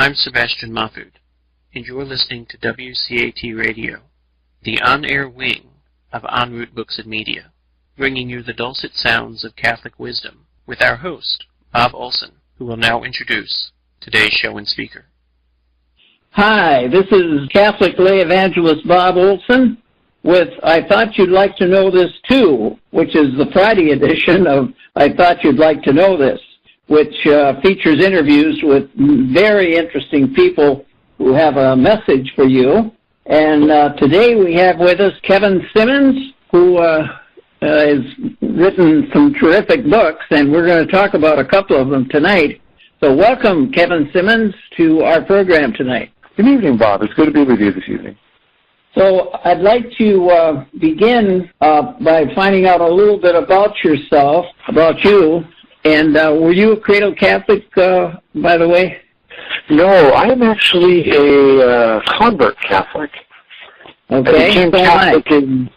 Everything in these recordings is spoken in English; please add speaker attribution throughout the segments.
Speaker 1: I'm Sebastian Mahfood, and you're listening to WCAT Radio, the on-air wing of En Route Books and Media, bringing you the dulcet sounds of Catholic wisdom with our host, Bob Olson, who will now introduce today's show and speaker.
Speaker 2: Hi, this is Catholic lay evangelist Bob Olson with I Thought You'd Like to Know This Too, which is the Friday edition of I Thought You'd Like to Know This, which features interviews with very interesting people who have a message for you. And today we have with us Kevin Symonds, who has written some terrific books, and we're going to talk about a couple of them tonight. So welcome, Kevin Symonds, to our program tonight.
Speaker 3: Good evening, Bob. It's good to be with you this evening.
Speaker 2: So I'd like to begin by finding out a little bit about yourself, about you. And were you a cradle Catholic, by the way?
Speaker 3: No, I am actually a convert Catholic.
Speaker 2: Okay.
Speaker 3: I became Catholic in...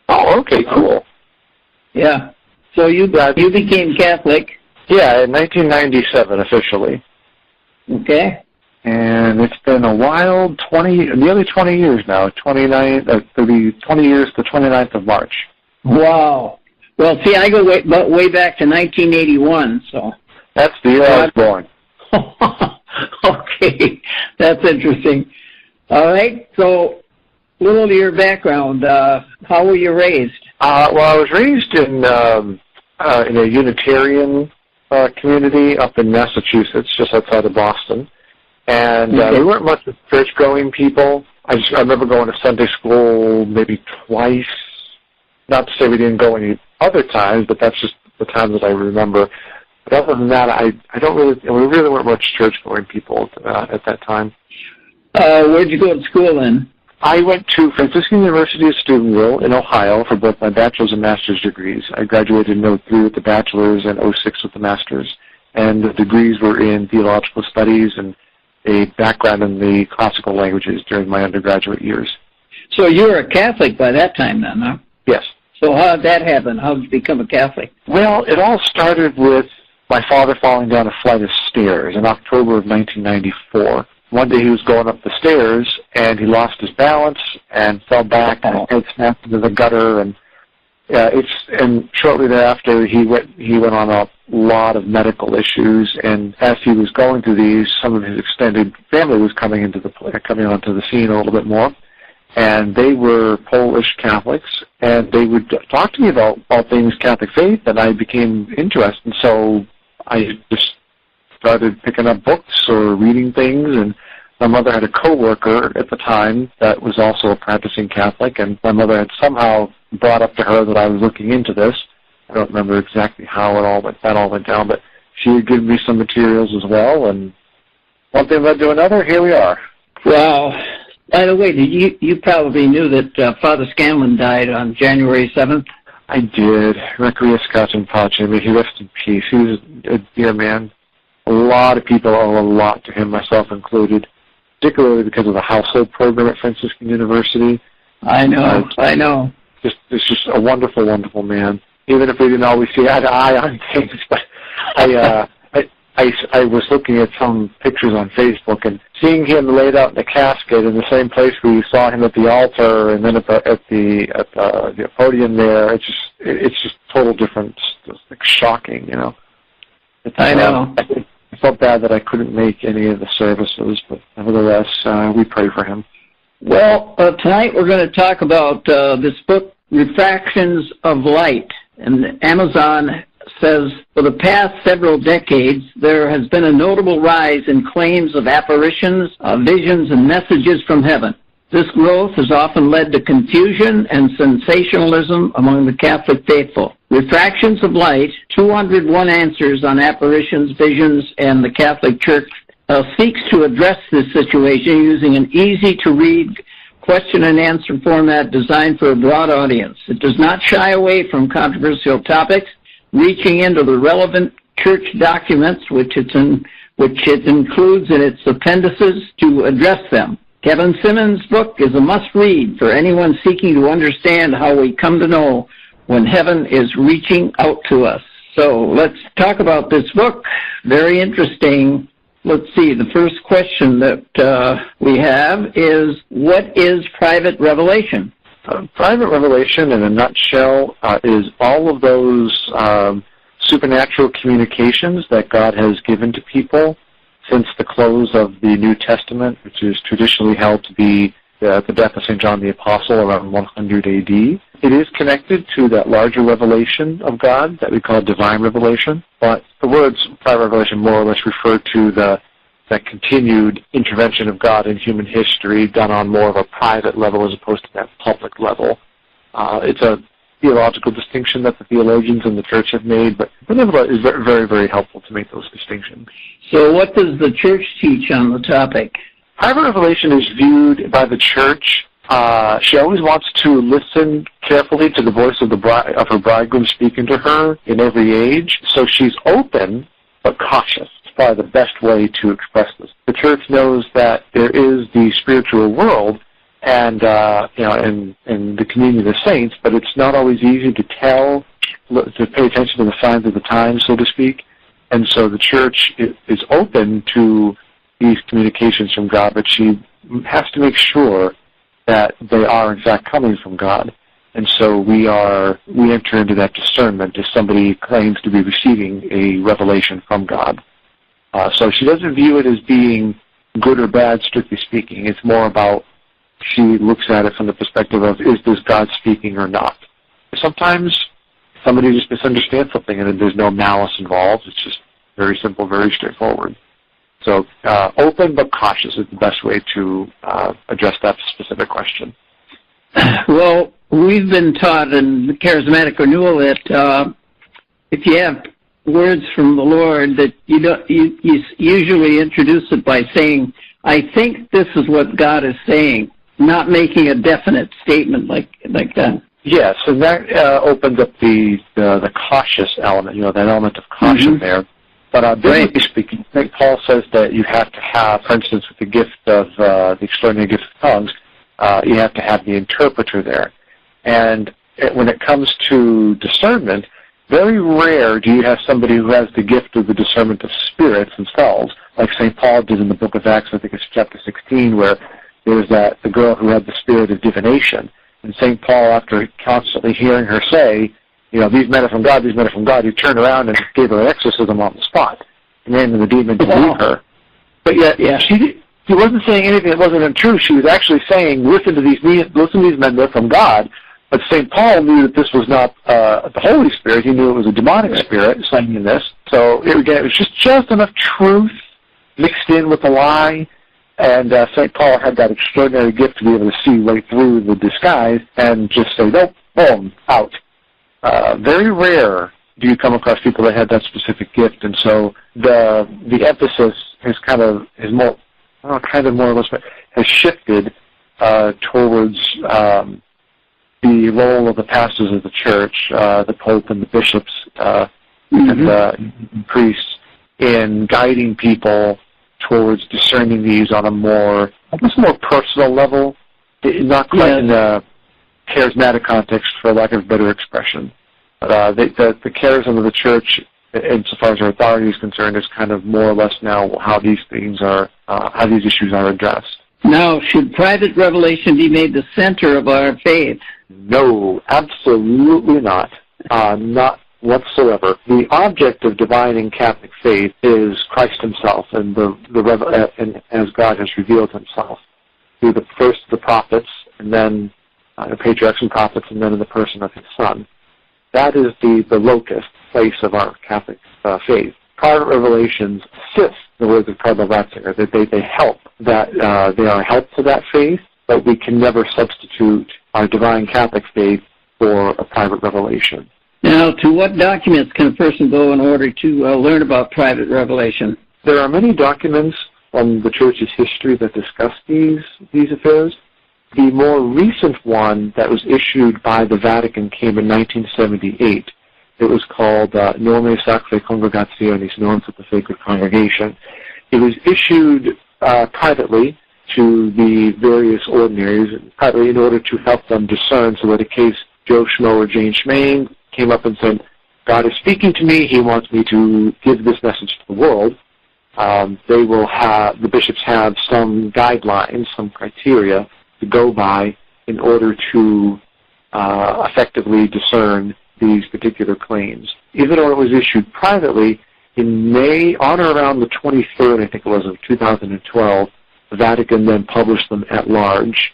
Speaker 3: Oh, okay, cool.
Speaker 2: Yeah. So you became Catholic.
Speaker 3: Yeah, in 1997 officially.
Speaker 2: Okay.
Speaker 3: And it's been a wild nearly 20 years now. 29, it'll be 20 years the 29th of March.
Speaker 2: Wow. Well, see, I go way back to 1981, so.
Speaker 3: That's the year I was born.
Speaker 2: Okay, that's interesting. All right, so a little of your background. How were you raised?
Speaker 3: Well, I was raised in a Unitarian community up in Massachusetts, just outside of Boston. And we weren't much of church-going people. I remember going to Sunday school maybe twice. Not to say we didn't go any other times, but that's just the times that I remember. But other than that, we really weren't much church-going people at that time.
Speaker 2: Where'd you go to school then?
Speaker 3: I went to Franciscan University of Steubenville in Ohio for both my bachelor's and master's degrees. I graduated in 2003 with the bachelor's and 2006 with the master's. And the degrees were in theological studies and a background in the classical languages during my undergraduate years.
Speaker 2: So you were a Catholic by that time then, huh?
Speaker 3: Yes.
Speaker 2: So how did that happen? How did you become a Catholic?
Speaker 3: Well, it all started with my father falling down a flight of stairs in October of 1994. One day he was going up the stairs, and he lost his balance and fell back, and his head snapped into the gutter. And shortly thereafter, he went on a lot of medical issues. And as he was going through these, some of his extended family was coming onto the scene a little bit more. And they were Polish Catholics, and they would talk to me about all things Catholic faith, and I became interested. And so I just started picking up books or reading things, and my mother had a coworker at the time that was also a practicing Catholic, and my mother had somehow brought up to her that I was looking into this. I don't remember exactly how that all went down, but she had given me some materials as well, and one thing led to another. Here we are.
Speaker 2: Wow. By the way, you probably knew that Father Scanlon died on January 7th?
Speaker 3: I did. Requiescat in pace. May he rest in peace. He was a dear man. A lot of people owe a lot to him, myself included, particularly because of the household program at Franciscan University.
Speaker 2: I know.
Speaker 3: It's just a wonderful, wonderful man. Even if we didn't always see eye to eye on things, but I was looking at some pictures on Facebook and seeing him laid out in the casket in the same place where you saw him at the altar and then at the podium there. It's just total difference. It's like shocking, you know.
Speaker 2: I know.
Speaker 3: I felt bad that I couldn't make any of the services, but nevertheless, we pray for him.
Speaker 2: Well, tonight we're going to talk about this book, Refractions of Light. And Amazon says, for the past several decades, there has been a notable rise in claims of apparitions, visions, and messages from heaven. This growth has often led to confusion and sensationalism among the Catholic faithful. Refractions of Light, 201 Answers on Apparitions, Visions, and the Catholic Church seeks to address this situation using an easy-to-read question-and-answer format designed for a broad audience. It does not shy away from controversial topics, reaching into the relevant church documents, which it includes in its appendices to address them. Kevin Symonds' book is a must-read for anyone seeking to understand how we come to know when heaven is reaching out to us. So let's talk about this book. Very interesting. let's see, the first question that we have is, what is private revelation?
Speaker 3: Private revelation, in a nutshell, is all of those supernatural communications that God has given to people since the close of the New Testament, which is traditionally held to be the death of St. John the Apostle around 100 A.D. It is connected to that larger revelation of God that we call divine revelation, but the words private revelation more or less refer to that continued intervention of God in human history done on more of a private level as opposed to that public level. It's a theological distinction that the theologians in the church have made, but nevertheless is very, very, very helpful to make those distinctions.
Speaker 2: So what does the church teach on the topic?
Speaker 3: Private revelation is viewed by the church. She always wants to listen carefully to the voice of her bridegroom speaking to her in every age. So she's open but cautious. It's probably the best way to express this. The church knows that there is the spiritual world and and the communion of the saints, but it's not always easy to pay attention to the signs of the times, so to speak. And so the church is open to these communications from God, but she has to make sure that they are in fact coming from God. And so we enter into that discernment if somebody claims to be receiving a revelation from God. So she doesn't view it as being good or bad, strictly speaking. It's more about she looks at it from the perspective of, is this God speaking or not? Sometimes somebody just misunderstands something and there's no malice involved. It's just very simple, very straightforward. So open but cautious is the best way to address that specific question.
Speaker 2: Well, we've been taught in the Charismatic Renewal that if you have words from the Lord, that you usually introduce it by saying, I think this is what God is saying, not making a definite statement like that.
Speaker 3: Yes, and that opens up the cautious element, that element of caution there. But biblically speaking, St. Paul says that you have to have, for instance, with the gift of the extraordinary gift of tongues, you have to have the interpreter there. And when it comes to discernment, very rare do you have somebody who has the gift of the discernment of spirits themselves, like St. Paul did in the book of Acts, I think it's chapter 16, where there was the girl who had the spirit of divination. And St. Paul, after constantly hearing her say, these men are from God, these men are from God, he turned around and gave her an exorcism on the spot, commanding the demon to leave her. But yet, she wasn't saying anything that wasn't untrue. She was actually saying, listen to these men, they're from God. But St. Paul knew that this was not the Holy Spirit. He knew it was a demonic spirit saying this. So, it was just enough truth mixed in with a lie. And St. Paul had that extraordinary gift to be able to see right through the disguise and just say, nope, boom, out. Very rare do you come across people that had that specific gift, and so the emphasis has more or less has shifted towards the role of the pastors of the church, the Pope and the bishops and the priests in guiding people towards discerning these on a more personal level, not quite in a charismatic context, for lack of a better expression. But the charism of the church, insofar as our authority is concerned, is kind of more or less now how these things are, how these issues are addressed.
Speaker 2: Now, should private revelation be made the center of our faith?
Speaker 3: No, absolutely not. Not whatsoever. The object of divine and Catholic faith is Christ Himself, and and as God has revealed Himself through the prophets, and then the patriarchs and prophets, and then in the person of His Son. That is the locus, place of our Catholic faith. Private revelations assist, the words of Cardinal Ratzinger, that they help, that they are a help to that faith, but we can never substitute our divine Catholic faith for a private revelation.
Speaker 2: Now, to what documents can a person go in order to learn about private revelation?
Speaker 3: There are many documents from the Church's history that discuss these affairs. The more recent one that was issued by the Vatican came in 1978. It was called Normae Sacrae Congregationis, Norms of the Sacred Congregation. It was issued privately to the various ordinaries, privately in order to help them discern, so that in case Joe Schmo or Jane Schmain came up and said, God is speaking to me, He wants me to give this message to the world, the bishops have some guidelines, some criteria to go by in order to effectively discern these particular claims. Even though it was issued privately, in May, on or around the 23rd, I think it was, of 2012, the Vatican then published them at large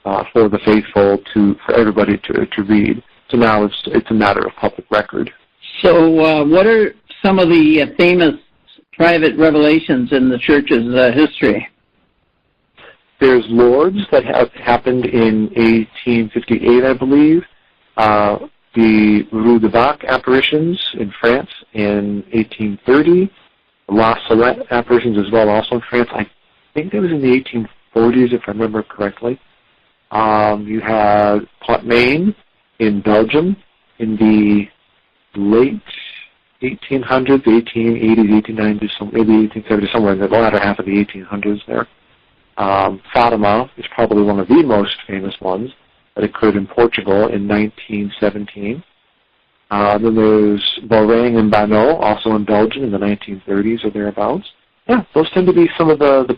Speaker 3: for the faithful, for everybody to read. So now it's a matter of public record.
Speaker 2: So what are some of the famous private revelations in the Church's history?
Speaker 3: There's Lourdes that happened in 1858, I believe. The Rue de Bac apparitions in France in 1830. La Salette apparitions as well, also in France. I think that was in the 1840s, if I remember correctly. You had Pont-Maine in Belgium in the late 1800s, 1880s, 1890s, maybe 1870s, somewhere in the latter half of the 1800s there. Fatima is probably one of the most famous ones that occurred in Portugal in 1917. Then there's Borang and Bano, also in Belgium in the 1930s or thereabouts. Yeah, those tend to be some of the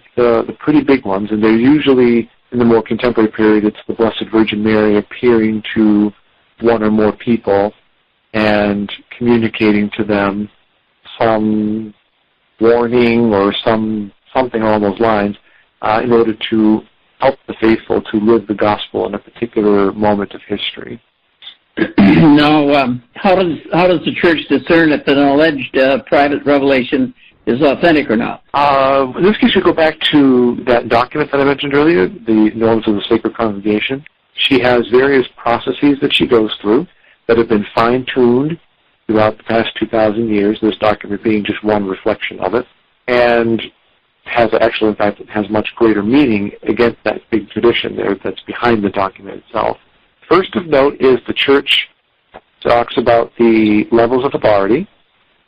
Speaker 3: pretty big ones, and they're usually, in the more contemporary period, it's the Blessed Virgin Mary appearing to one or more people and communicating to them some warning or something along those lines in order to help the faithful to live the gospel in a particular moment of history.
Speaker 2: Now, how does the Church discern if an alleged private revelation is authentic or not?
Speaker 3: In this case, you go back to that document that I mentioned earlier, the Norms of the Sacred Congregation. She has various processes that she goes through that have been fine-tuned throughout the past 2,000 years, this document being just one reflection of it, and has actually, in fact, it has much greater meaning against that big tradition there that's behind the document itself. First of note is the Church talks about the levels of authority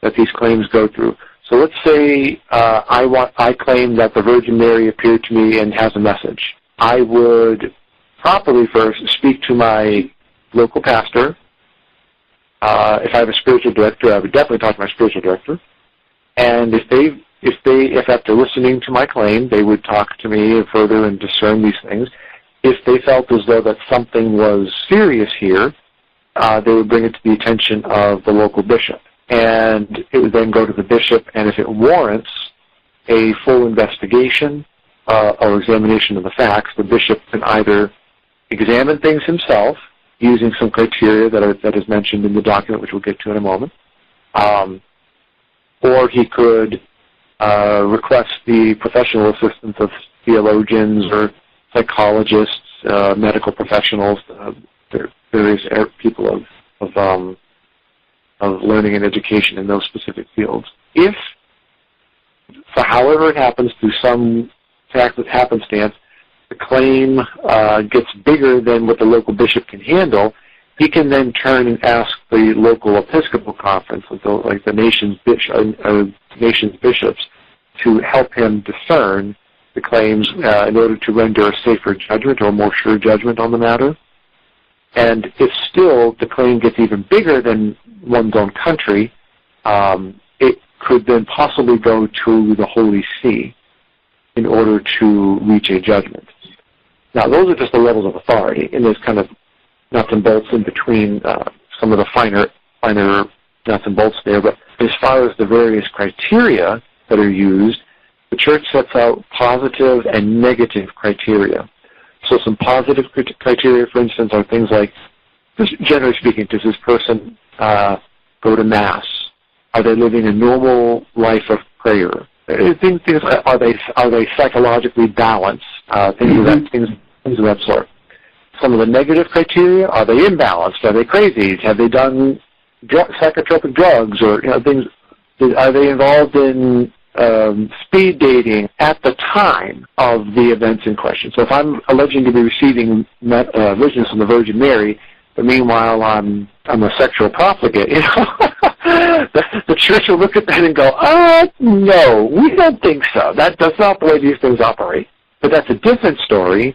Speaker 3: that these claims go through. So let's say I claim that the Virgin Mary appeared to me and has a message. I would properly first speak to my local pastor. If I have a spiritual director, I would definitely talk to my spiritual director. And if after listening to my claim, they would talk to me further and discern these things. If they felt as though that something was serious here, they would bring it to the attention of the local bishop. And it would then go to the bishop, and if it warrants a full investigation or examination of the facts, the bishop can either examine things himself using some criteria that is mentioned in the document, which we'll get to in a moment, or he could request the professional assistance of theologians or psychologists, medical professionals, various people of learning and education in those specific fields. If, for however it happens, through some happenstance, the claim gets bigger than what the local bishop can handle, he can then turn and ask the local Episcopal Conference, like the nation's bishops, to help him discern the claims in order to render a safer judgment or a more sure judgment on the matter. And if still the claim gets even bigger than one's own country, it could then possibly go to the Holy See in order to reach a judgment. Now, those are just the levels of authority, and there's kind of nuts and bolts in between some of the finer nuts and bolts there. But as far as the various criteria that are used, the Church sets out positive and negative criteria. So some positive criteria, for instance, are things like, just generally speaking, does this person go to Mass? Are they living a normal life of prayer? Things are they psychologically balanced? Things of that sort. Some of the negative criteria, are they imbalanced? Are they crazy? Have they done psychotropic drugs, or things? Are they involved in speed dating at the time of the events in question? So if I'm alleging to be receiving visions from the Virgin Mary, but meanwhile I'm a sexual profligate, the Church will look at that and go, no, we don't think so. That's not the way these things operate. But that's a different story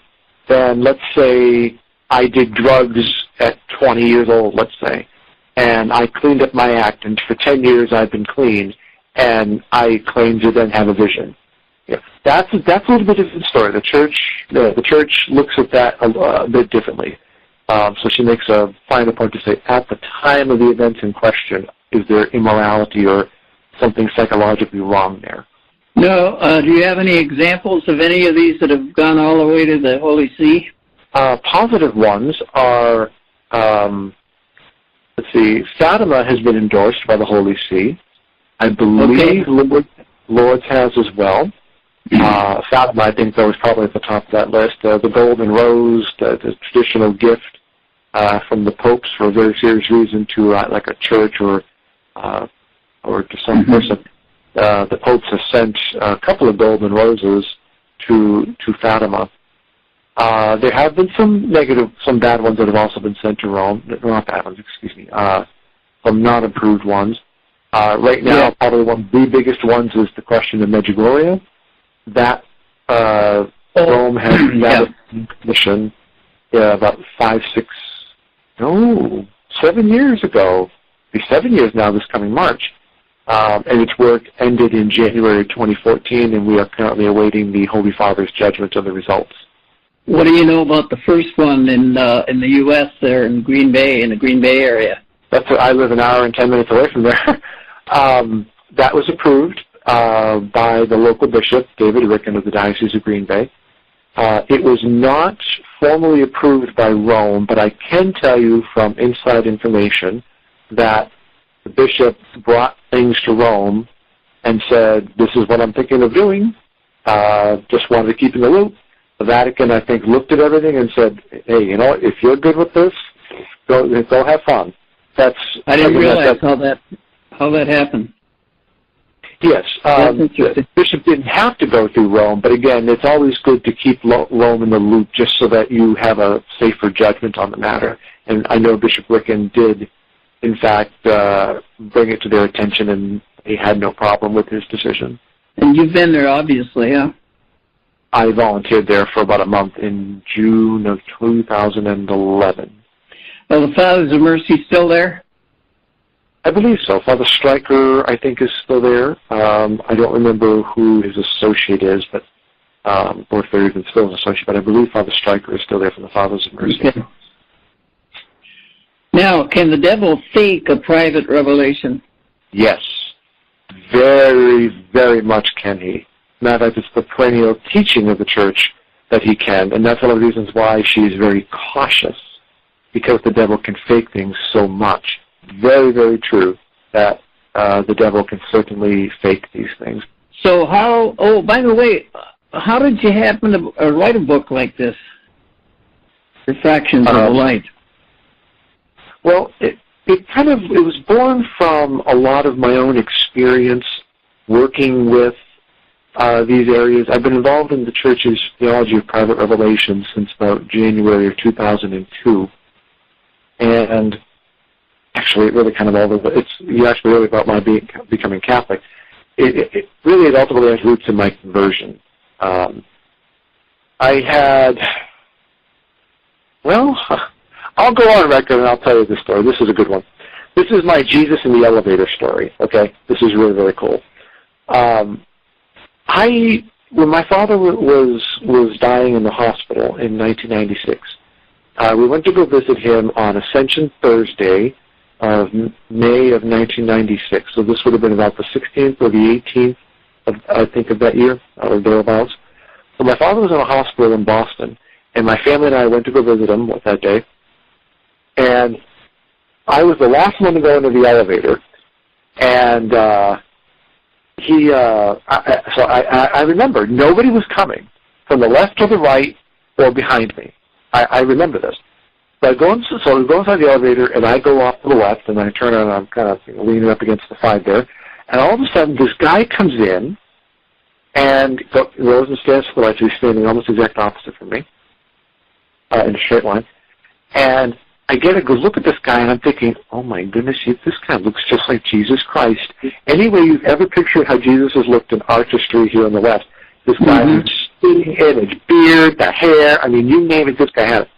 Speaker 3: than, let's say, I did drugs at 20 years old, let's say, and I cleaned up my act, and for 10 years I've been clean, and I claim to then have a vision. Yeah, that's a little bit different story. The church looks at that a bit differently. So she makes a final point to say, at the time of the events in question, is there immorality or something psychologically wrong there?
Speaker 2: No. Do you have any examples of any of these that have gone all the way to the Holy See?
Speaker 3: Positive ones are, let's see, Fatima has been endorsed by the Holy See. I believe Lourdes has as well. Fatima, I think, though, is probably at the top of that list. The Golden Rose, the traditional gift from the popes for a very serious reason to like a church or to some person. The popes have sent a couple of golden roses to Fatima. There have been some bad ones that have also been sent to Rome. Not bad ones, excuse me. Some not-approved ones. Right now, probably one of the biggest ones is the question of Medjugorje. That Rome has established a commission about 7 years ago. It'll be 7 years now this coming March. And its work ended in January 2014, and we are currently awaiting the Holy Father's judgment of the results.
Speaker 2: What do you know about the first one in the U.S. there in Green Bay, in the Green Bay area?
Speaker 3: I live an hour and 10 minutes away from there. That was approved by the local bishop, David Ricken of the Diocese of Green Bay. It was not formally approved by Rome, but I can tell you from inside information that the bishop brought things to Rome and said, this is what I'm thinking of doing. Just wanted to keep in the loop. The Vatican, I think, looked at everything and said, hey, you know, if you're good with this, go have fun.
Speaker 2: I didn't realize how that happened.
Speaker 3: Yes, the bishop didn't have to go through Rome, but again, it's always good to keep Rome in the loop just so that you have a safer judgment on the matter. And I know Bishop Ricken did, in fact, bring it to their attention, and he had no problem with his decision.
Speaker 2: And you've been there, obviously, yeah?
Speaker 3: I volunteered there for about a month in June of 2011.
Speaker 2: Well, the Fathers of Mercy still there?
Speaker 3: I believe so. Father Stryker, I think, is still there. I don't remember who his associate is, but or if they're even still an associate, but I believe Father Stryker is still there from the Fathers of Mercy.
Speaker 2: Okay. Now, can the devil fake a private revelation?
Speaker 3: Yes. Very, very much can he. Matter of fact, it's the perennial teaching of the Church that he can, and that's one of the reasons why she's very cautious, because the devil can fake things so much. Very, very true that the devil can certainly fake these things.
Speaker 2: So by the way, how did you happen to write a book like this, Refractions of Light?
Speaker 3: Well, it was born from a lot of my own experience working with these areas. I've been involved in the Church's theology of private revelation since about January of 2002, and actually, it really kind of you asked me really about my becoming Catholic. It really ultimately has roots in my conversion. I'll go on record and I'll tell you this story. This is a good one. This is my Jesus in the elevator story, okay? This is really, really cool. When my father was dying in the hospital in 1996, we went to go visit him on Ascension Thursday of May of 1996. So this would have been about the 16th or the 18th, of that year, or thereabouts. So my father was in a hospital in Boston, and my family and I went to go visit him that day. And I was the last one to go into the elevator, and I remember nobody was coming from the left or the right or behind me. I remember this. So I go inside the elevator, and I go off to the left, and I turn around, and I'm kind of leaning up against the side there, and all of a sudden, this guy comes in, and goes and stands to the right, so he's standing almost exact opposite from me, in a straight line, and I get a good look at this guy, and I'm thinking, oh my goodness, this guy looks just like Jesus Christ. Any way you've ever pictured how Jesus has looked in artistry here in the West, this guy has spitting image, beard, the hair, I mean, you name it, this guy had it.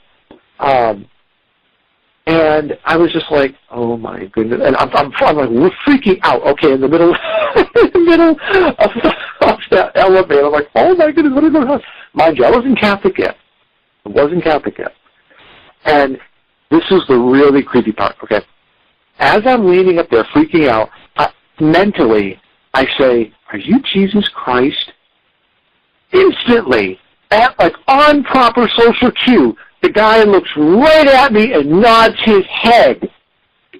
Speaker 3: And I was just like, oh my goodness, and I'm like, we're freaking out, okay, in the middle in the middle of that elevator. I'm like, oh my goodness, what is going on? Mind you, I wasn't Catholic yet. And this is the really creepy part, okay? As I'm leaning up there, freaking out, mentally, I say, are you Jesus Christ? Instantly, on proper social cue, the guy looks right at me and nods his head.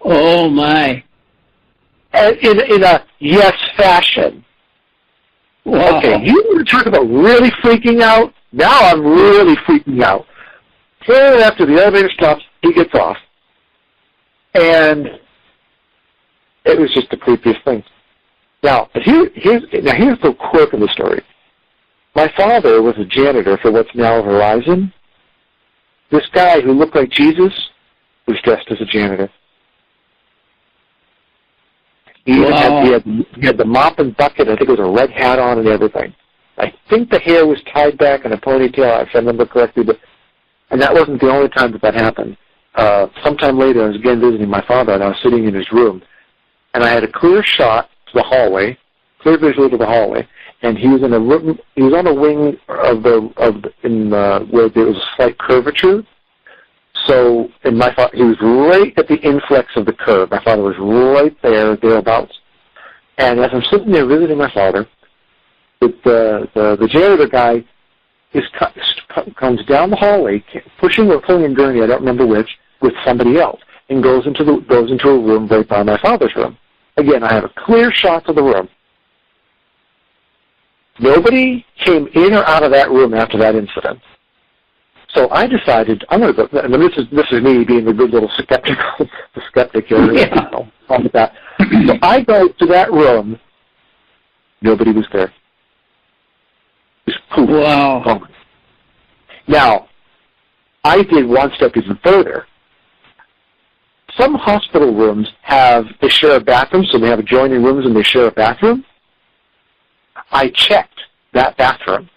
Speaker 2: Oh, my.
Speaker 3: In a yes fashion.
Speaker 2: Wow.
Speaker 3: Okay, you want to talk about really freaking out? Now I'm really freaking out. So after the elevator stops, he gets off. And it was just the creepiest thing. Now, here's the quirk of the story. My father was a janitor for what's now Verizon. This guy who looked like Jesus was dressed as a janitor. He even had the mop and bucket. I think it was a red hat on and everything. I think the hair was tied back in a ponytail, if I remember correctly. And that wasn't the only time that happened. Sometime later, I was again visiting my father, and I was sitting in his room. And I had a clear shot to the hallway, clear visual to the hallway, and he was in a room. He was on a wing where there was a slight curvature. So, he was right at the inflex of the curve. My father was right thereabouts. And as I'm sitting there visiting my father, the janitor guy comes down the hallway, pushing or pulling a gurney, I don't remember which, with somebody else, and goes into a room right by my father's room. Again, I have a clear shot of the room. Nobody came in or out of that room after that incident. So I decided I'm going to go. And this is me being the good little skeptic here.
Speaker 2: Yeah.
Speaker 3: That. So I go to that room. Nobody was there. Just poof.
Speaker 2: Wow.
Speaker 3: Gone. Now, I did one step even further. Some hospital rooms they share a bathroom, so they have adjoining rooms and they share a bathroom. I checked that bathroom.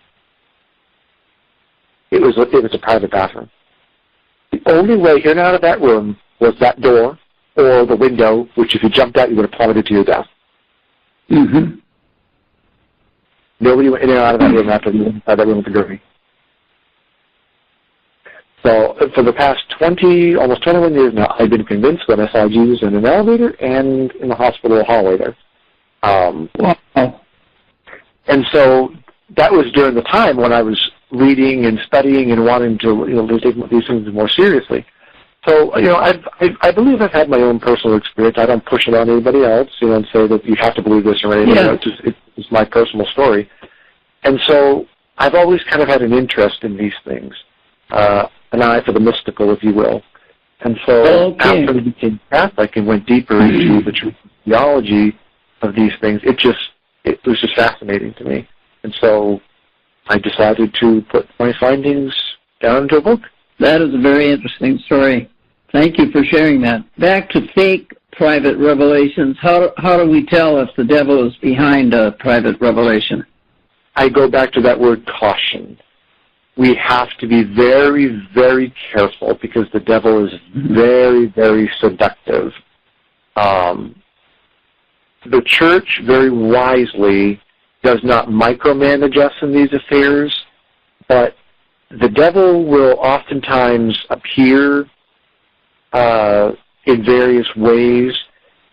Speaker 3: It was a private bathroom. The only way in and out of that room was that door or the window, which if you jumped out, you would have plummeted to your death.
Speaker 2: Mm-hmm.
Speaker 3: Nobody went in and out of that room after that room with the gurney. So for the past almost 21 years now, I've been convinced that I saw Jesus in an elevator and in the hospital hallway there.
Speaker 2: Wow.
Speaker 3: And so that was during the time when I was reading and studying and wanting to take these things more seriously. So I believe I've had my own personal experience. I don't push it on anybody else, and say that you have to believe this or anything.
Speaker 2: Yeah.
Speaker 3: It's my personal story. And so I've always kind of had an interest in these things, an eye for the mystical, if you will. And so after I became Catholic and went deeper into the true theology of these things, it was just fascinating to me. And so I decided to put my findings down into a book.
Speaker 2: That is a very interesting story. Thank you for sharing that. Back to fake private revelations. How do we tell if the devil is behind a private revelation?
Speaker 3: I go back to that word caution. We have to be very, very careful because the devil is very, very seductive. The church very wisely does not micromanage us in these affairs, but the devil will oftentimes appear in various ways,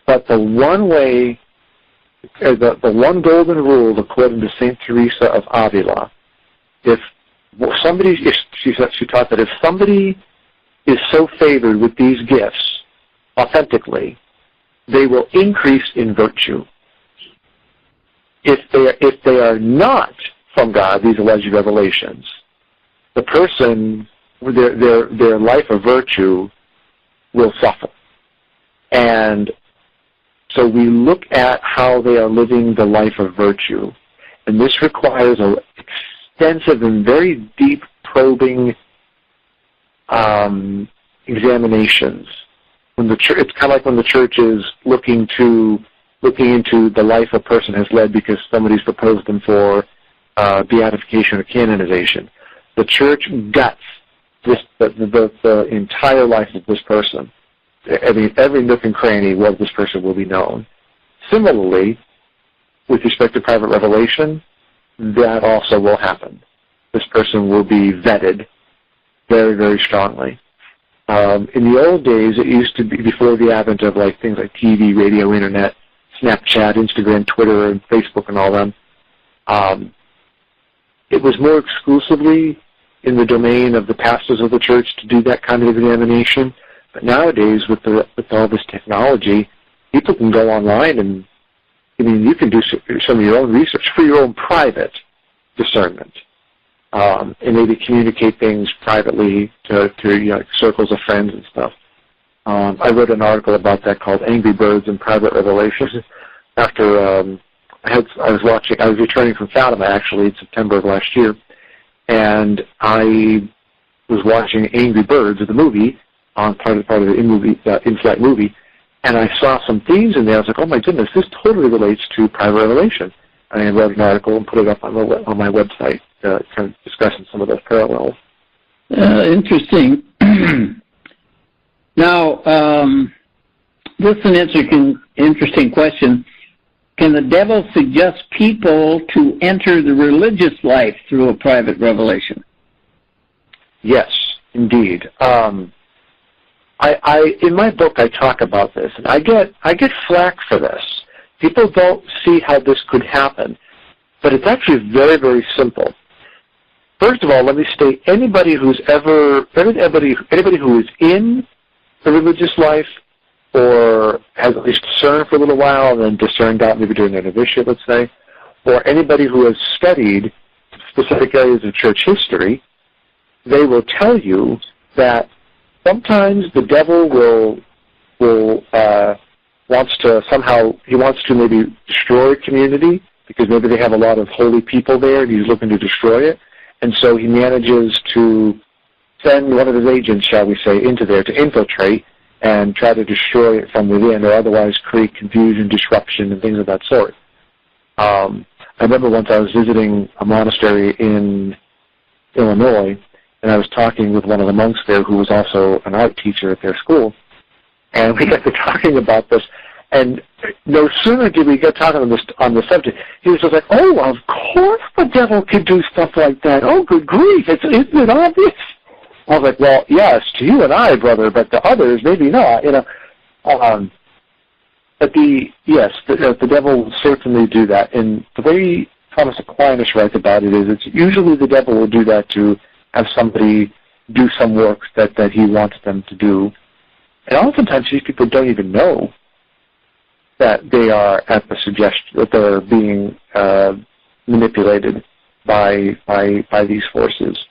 Speaker 3: but the one way, the one golden rule, according to St. Teresa of Avila, she taught that if somebody is so favored with these gifts authentically, they will increase in virtue. If they are not from God, these alleged revelations, the person, their life of virtue will suffer. And so we look at how they are living the life of virtue. And this requires extensive and very deep probing examinations. It's kind of like when the church is looking into the life a person has led because somebody's proposed them for beatification or canonization. The church guts the entire life of this person. I mean, every nook and cranny of this person will be known. Similarly, with respect to private revelation, that also will happen. This person will be vetted very, very strongly. In the old days, it used to be, before the advent of like things like TV, radio, internet, Snapchat, Instagram, Twitter, and Facebook and all them, it was more exclusively in the domain of the pastors of the church to do that kind of examination. But nowadays, with all this technology, people can go online and, you can do some of your own research for your own private discernment, and maybe communicate things privately to circles of friends and stuff. I wrote an article about that called "Angry Birds and Private Revelations." After I was returning from Fatima actually in September of last year, and I was watching Angry Birds, the movie, on part of the in-flight movie. And I saw some themes in there. I was like, oh my goodness, this totally relates to private revelation. And I wrote an article and put it up on my website, kind of discussing some of those parallels.
Speaker 2: Interesting. Now, this is an interesting question. Can the devil suggest people to enter the religious life through a private revelation?
Speaker 3: Yes, indeed. In my book, I talk about this, and I get flack for this. People don't see how this could happen, but it's actually very, very simple. First of all, let me state anybody who is in the religious life or has at least discerned for a little while and then discerned out maybe during their novitiate, let's say, or anybody who has studied specific areas of church history, they will tell you that sometimes the devil wants to maybe destroy a community because maybe they have a lot of holy people there and he's looking to destroy it. And so he manages to send one of his agents, shall we say, into there to infiltrate and try to destroy it from within or otherwise create confusion, disruption, and things of that sort. I remember once I was visiting a monastery in Illinois, and I was talking with one of the monks there who was also an art teacher at their school, and we got to talking about this, and no sooner did we get talking on the subject, he was just like, oh, of course the devil could do stuff like that. Oh, good grief, isn't it obvious? I was like, well, yes, to you and I, brother, but to others, maybe not, But the devil will certainly do that, and the way Thomas Aquinas writes about it is it's usually the devil will do that to have somebody do some work that he wants them to do. And oftentimes these people don't even know that they are at the suggestion, that they're being manipulated by these forces.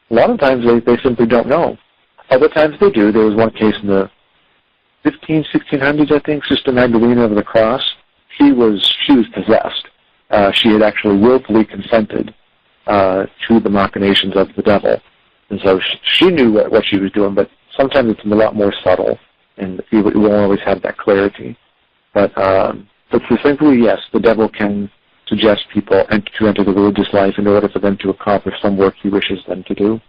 Speaker 3: A lot of times they simply don't know. Other times they do. There was one case in the 1600s, I think, Sister Magdalena of the Cross. She was possessed. She had actually willfully consented to the machinations of the devil. And so she knew what she was doing, but sometimes it's a lot more subtle, and you won't always have that clarity. But succinctly, yes, the devil can suggest people to enter the religious life in order for them to accomplish some work he wishes them to do.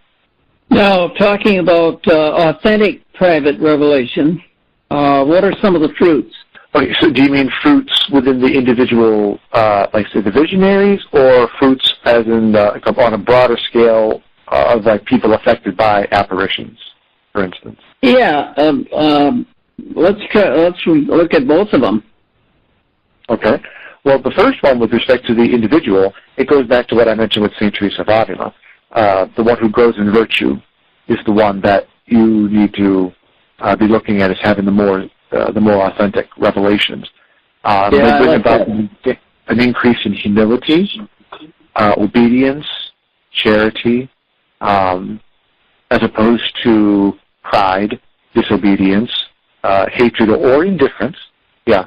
Speaker 2: Now, talking about authentic private revelation, what are some of the fruits?
Speaker 3: Okay, so do you mean fruits within the individual, like say the visionaries, or fruits as in on a broader scale of like people affected by apparitions, for instance? Yeah,
Speaker 2: let's look at both of them.
Speaker 3: Okay. Well, the first one, with respect to the individual, it goes back to what I mentioned with St. Teresa of Avila. The one who grows in virtue is the one that you need to be looking at as having the more authentic revelations. They bring about an increase in humility, obedience, charity, as opposed to pride, disobedience, hatred, or indifference. Yeah.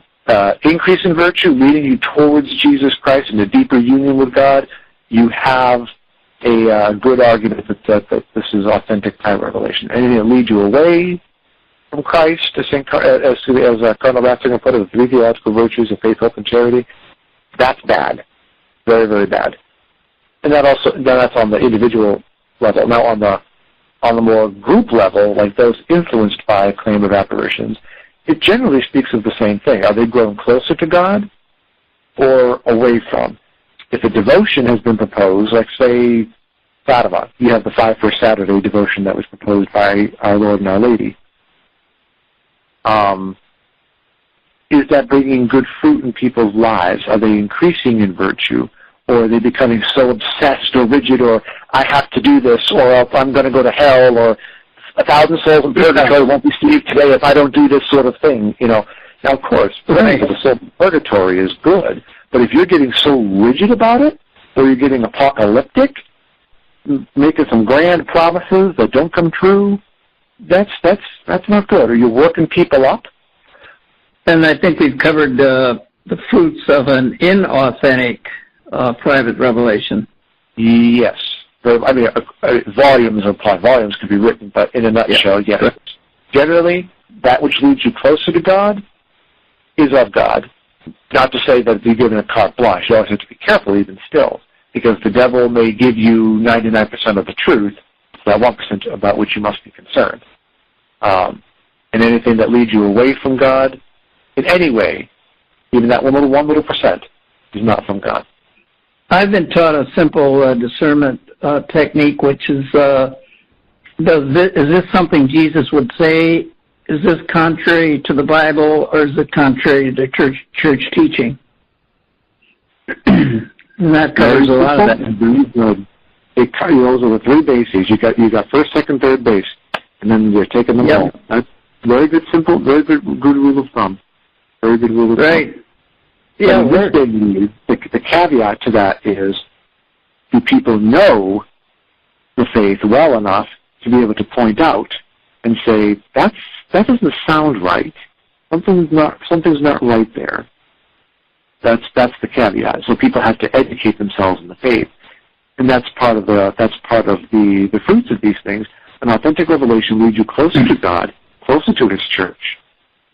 Speaker 3: Increase in virtue, leading you towards Jesus Christ and a deeper union with God. You have a good argument that this is authentic private revelation. Anything that leads you away from Christ, as Cardinal Ratzinger put it, the three theological virtues of faith, hope, and charity, that's bad. Very, very bad. And that's on the individual level. Now on the more group level, like those influenced by a claim of apparitions, it generally speaks of the same thing. Are they growing closer to God? or away from. If a devotion has been proposed, like say Fatima, you have the 5 First Saturday devotion that was proposed by our Lord and Our Lady. Is that bringing good fruit in people's lives? Are they increasing in virtue? Or are they becoming so obsessed or rigid, or I have to do this, or else I'm going to go to hell, or 1,000 souls in purgatory won't be saved today if I don't do this sort of thing, Now, of course, praying for the soul in purgatory is good, but if you're getting so rigid about it, or you're getting apocalyptic, making some grand promises that don't come true, that's not good. Or you're working people up.
Speaker 2: And I think we've covered the fruits of an inauthentic private revelation.
Speaker 3: Yes. I mean, volumes can be written, but in a nutshell, yes. Sure. Generally, that which leads you closer to God is of God. Not to say that if you're given a carte blanche, you always have to be careful even still, because the devil may give you 99% of the truth, that 1% about which you must be concerned. And anything that leads you away from God, in any way, even that one little percent, is not from God.
Speaker 2: I've been taught a simple discernment technique, which is, is this something Jesus would say? Is this contrary to the Bible, or is it contrary to church teaching? And that covers a lot of that. Those are the 3 bases. You got first, second, third base, and then you're taking them all. That's very good, simple, very good rule of thumb. Very good rule of thumb. Right. Yeah. The caveat to that is, do people know the faith well enough to be able to point out and say that doesn't sound right. Something's not right there. That's the caveat. So people have to educate themselves in the faith, and that's part of the fruits of these things. An authentic revelation leads you closer to God, closer to His church.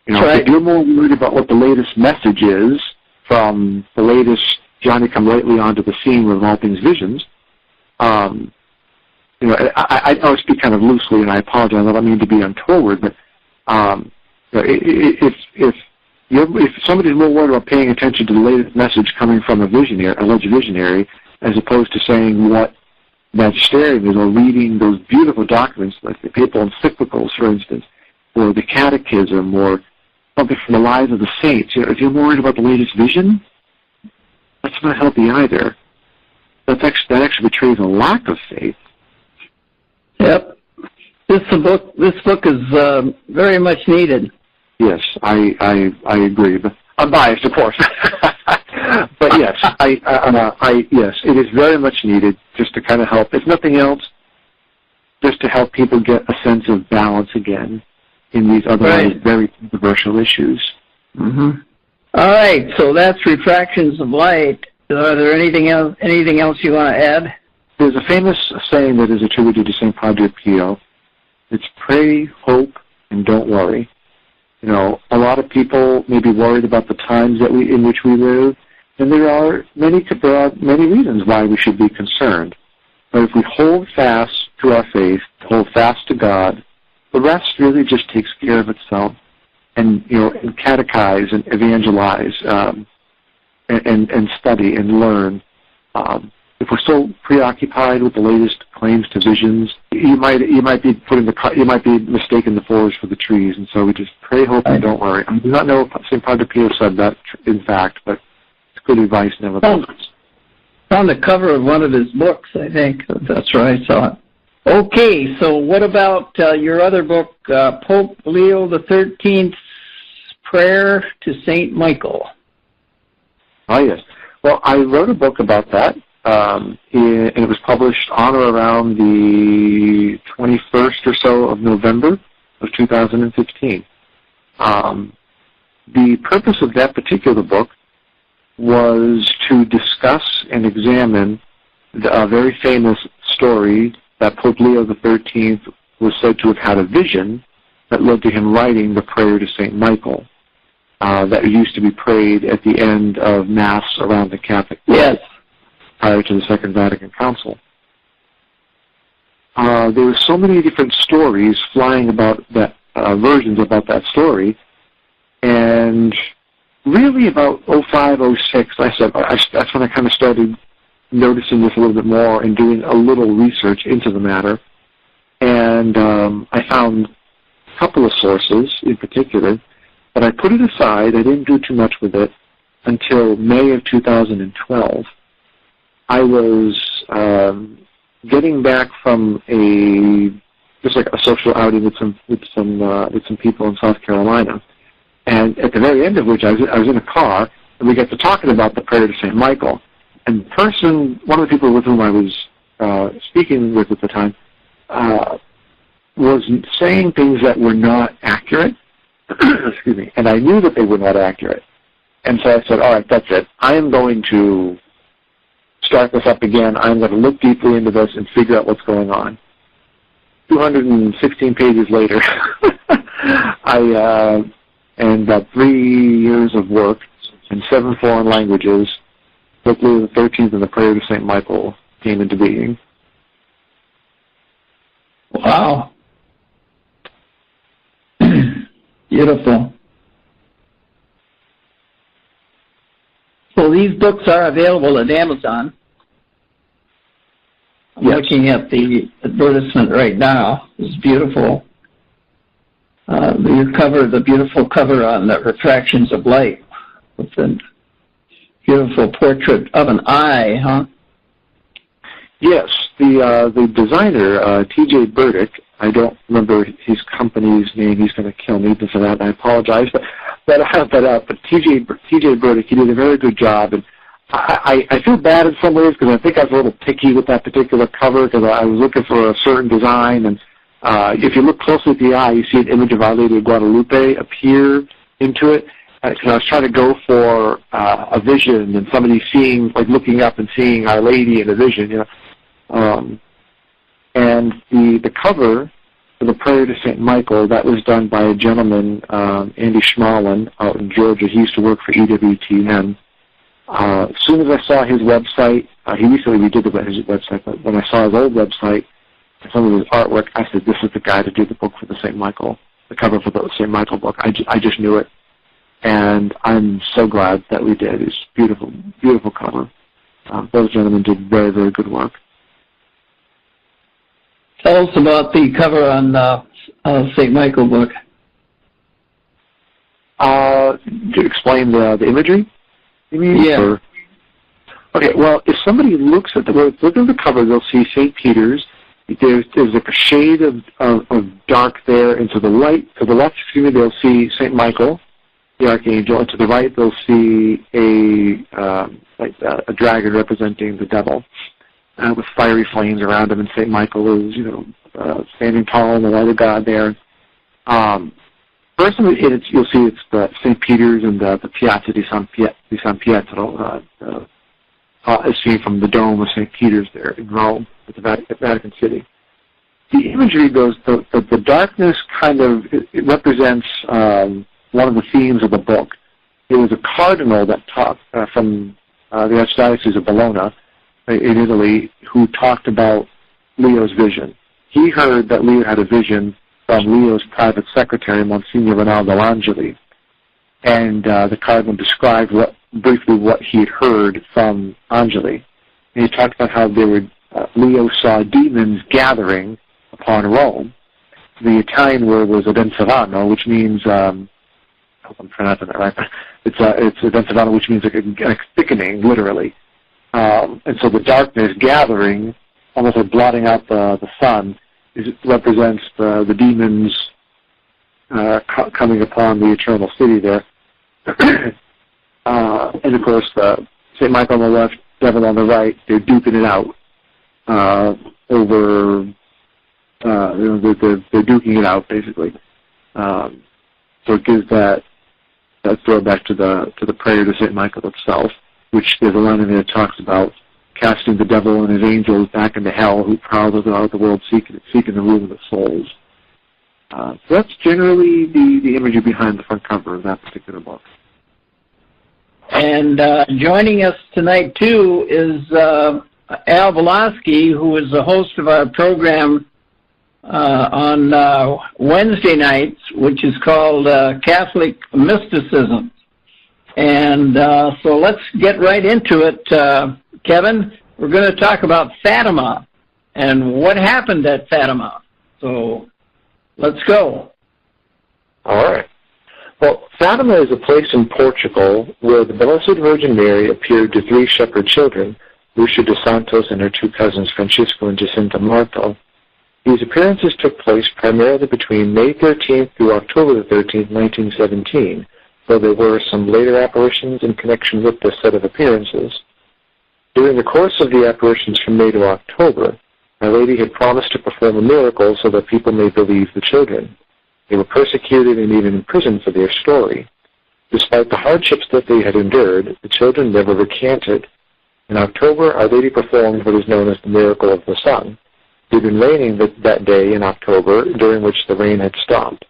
Speaker 2: If you're more worried about what the latest message is from the latest Johnny-come-lately onto the scene with all things visions, I speak kind of loosely, and I apologize. I don't mean to be untoward, but if somebody's more worried about paying attention to the latest message coming from alleged visionary, as opposed to saying what magisterium is, or reading those beautiful documents like the papal encyclicals, for instance, or the catechism, or something from the lives of the saints. If you're more worried about the latest vision, that's not healthy either. That actually betrays a lack of faith. Yep. This book is very much needed. Yes, I agree, but I'm biased, of course. But yes, yes, it is very much needed, just to kind of help, if nothing else, just to help people get a sense of balance again in these otherwise very controversial issues. Mm-hmm. All right, so that's Refractions of Light. Are there anything else you want to add? There's a famous saying that is attributed to St. Padre Pio. It's pray, hope, and don't worry. A lot of people may be worried about the times in which we live, and there are many reasons why we should be concerned. But if we hold fast to our faith, hold fast to God, the rest really just takes care of itself. And and catechize and evangelize, and study and learn. If we're so preoccupied with the latest claims to visions, you might be mistaking the forest for the trees. And so we just pray, hope, and don't worry. I do not know if St. Padre Pio said that in fact, but it's good advice nevertheless. On the cover of one of his books, I think. That's where I saw it. Okay, so what about your other book, Pope Leo XIII's Prayer to St. Michael? Oh, yes. Well, I wrote a book about that, and it was published on or around the 21st or so of November of 2015. The purpose of that particular book was to discuss and examine a very famous story that Pope Leo XIII was said to have had a vision that led to him writing the prayer to St. Michael that used to be prayed at the end of Mass around the Catholic Church prior to the Second Vatican Council. There were so many different stories flying about that, versions about that story, and
Speaker 3: really about 05, 06, that's when I kind of started noticing this a little bit more and doing a little research into the matter. And I found a couple of sources in particular, but I put it aside. I didn't do too much with it until May of 2012. I was getting back from just like a social outing with some people in South Carolina, and at the very end of which I was in a car, and we got to talking about the prayer to St. Michael. And one of the people with whom I was speaking with at the time, was saying things that were not accurate. Excuse me. And I knew that they were not accurate. And so I said, all right, that's it. I am going to start this up again. I'm going to look deeply into this and figure out what's going on. 216 pages later, and about 3 years of work in 7 foreign languages, Pope Leo XIII and the Prayer to St. Michael came into being.
Speaker 2: Wow. Beautiful. So these books are available at Amazon. I'm looking at the advertisement right now. It's beautiful. The beautiful cover on the Refractions of Light with a beautiful portrait of an eye, huh?
Speaker 3: Yes, the designer, T.J. Burdick, I don't remember his company's name. He's going to kill me for that, and I apologize. But T.J. Burdick, he did a very good job, and I feel bad in some ways because I think I was a little picky with that particular cover because I was looking for a certain design, and if you look closely at the eye, you see an image of Our Lady of Guadalupe appear into it. Because I was trying to go for a vision and somebody seeing, like looking up and seeing Our Lady in a vision, you know. And the cover for the Prayer to St. Michael, that was done by a gentleman, Andy Schmallen, out in Georgia. He used to work for EWTN. As soon as I saw his website, he recently redid his website, but when I saw his old website, some of his artwork, I said, this is the guy to do the book for the St. Michael, the cover for the St. Michael book. I just knew it. And I'm so glad that we did. It's beautiful, beautiful cover. Those gentlemen did very, very good work.
Speaker 2: Tell us about the cover on the St. Michael book.
Speaker 3: To explain the imagery, you mean?
Speaker 2: Yeah.
Speaker 3: Or? Okay, well, if somebody looks at the cover, they'll see St. Peter's. There's like a shade of dark there, and to the left, they'll see St. Michael, the Archangel, and to the right they'll see a dragon representing the devil, with fiery flames around him, and St. Michael is, standing tall in the light of God there. First, you'll see it's the St. Peter's and the Piazza di San Pietro, as seen from the dome of St. Peter's there in Rome, at the Vatican City. The imagery goes, the darkness kind of, it represents one of the themes of the book. It was a cardinal that talked from the Archdiocese of Bologna in Italy who talked about Leo's vision. He heard that Leo had a vision from Leo's private secretary, Monsignor Rinaldo Angeli, and the cardinal described briefly what he had heard from Angeli. And he talked about how Leo saw demons gathering upon Rome. The Italian word was adensavano, which means, I hope I'm pronouncing that right, it's adensavano, which means like thickening, literally. And so the darkness gathering, almost like blotting out the sun, represents the demons coming upon the eternal city there. And of course, St. Michael on the left, devil on the right, they're duking it out they're duking it out basically. So it gives that throwback to the prayer to St. Michael itself, which there's a line in there that talks about casting the devil and his angels back into hell, who prowl throughout the world seeking the ruin of the souls. So that's generally the imagery behind the front cover of that particular book.
Speaker 2: And joining us tonight, too, is Al Voloski, who is the host of our program on Wednesday nights, which is called Catholic Mysticism. And so let's get right into it, Kevin. We're going to talk about Fatima and what happened at Fatima. So let's go.
Speaker 3: All right. Well, Fatima is a place in Portugal where the Blessed Virgin Mary appeared to 3 shepherd children, Lucia dos Santos and her 2 cousins, Francisco and Jacinta Marto. These appearances took place primarily between May 13th through October 13th, 1917, though there were some later apparitions in connection with this set of appearances. During the course of the apparitions from May to October, Our Lady had promised to perform a miracle so that people may believe the children. They were persecuted and even imprisoned for their story. Despite the hardships that they had endured, the children never recanted. In October, Our Lady performed what is known as the miracle of the sun. It had been raining that day in October, during which the rain had stopped.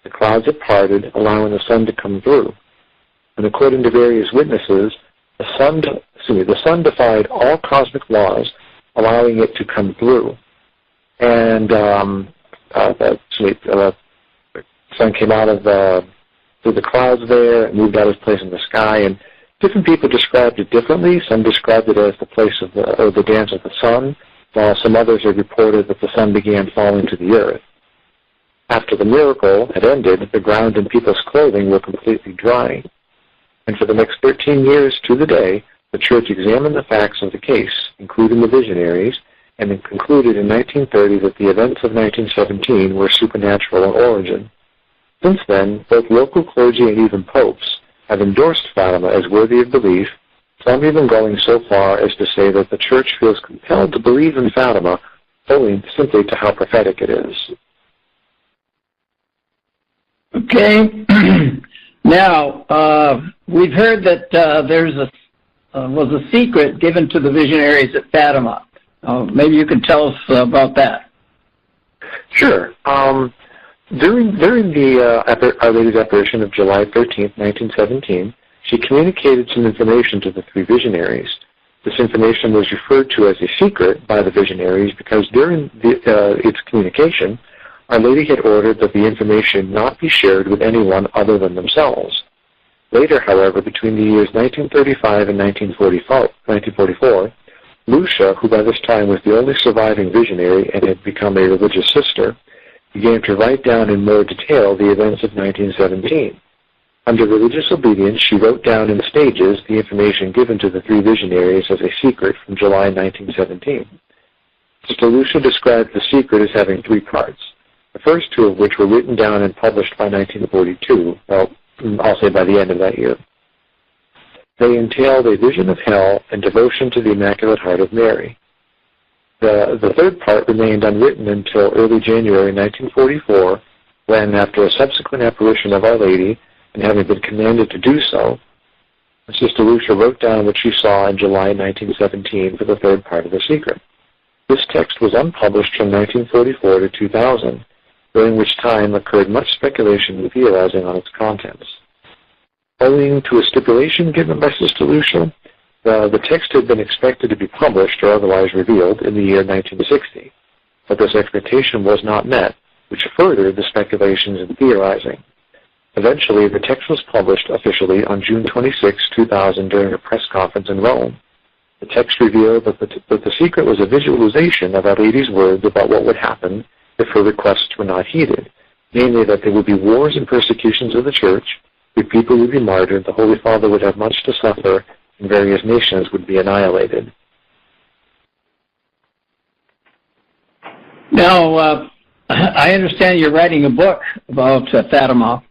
Speaker 3: The clouds had parted, allowing the sun to come through. And according to various witnesses, the sun defied all cosmic laws, allowing it to come through. And the sun came out of through the clouds there, and moved out of its place in the sky, and different people described it differently. Some described it as the place of the dance of the sun, while some others have reported that the sun began falling to the earth. After the miracle had ended, the ground and people's clothing were completely dry. And for the next 13 years to the day, the Church examined the facts of the case, including the visionaries, and it concluded in 1930 that the events of 1917 were supernatural in origin. Since then, both local clergy and even popes have endorsed Fatima as worthy of belief, some even going so far as to say that the Church feels compelled to believe in Fatima owing simply to how prophetic it is.
Speaker 2: Okay. Now, we've heard that was a secret given to the visionaries at Fatima. Maybe you could tell us about that.
Speaker 3: Sure. During Our Lady's apparition of July 13th, 1917, she communicated some information to the 3 visionaries. This information was referred to as a secret by the visionaries because during its communication, Our Lady had ordered that the information not be shared with anyone other than themselves. Later, however, between the years 1935 and 1944, Lucia, who by this time was the only surviving visionary and had become a religious sister, began to write down in more detail the events of 1917. Under religious obedience, she wrote down in stages the information given to the 3 visionaries as a secret from July 1917. Sister Lucia described the secret as having 3 parts, the first 2 of which were written down and published by 1942, well, I'll say by the end of that year. They entailed a vision of hell and devotion to the Immaculate Heart of Mary. The third part remained unwritten until early January 1944, when, after a subsequent apparition of Our Lady, and having been commanded to do so, Sister Lucia wrote down what she saw in July 1917 for the third part of the secret. This text was unpublished from 1944 to 2000, during which time occurred much speculation and theorizing on its contents. Owing to a stipulation given by Sister Lucia, the text had been expected to be published or otherwise revealed in the year 1960, but this expectation was not met, which furthered the speculations and theorizing. Eventually, the text was published officially on June 26, 2000, during a press conference in Rome. The text revealed that the secret was a visualization of Our Lady's words about what would happen if her requests were not heeded, namely that there would be wars and persecutions of the Church, the people would be martyred, the Holy Father would have much to suffer, and various nations would be annihilated.
Speaker 2: Now, I understand you're writing a book about Fatima,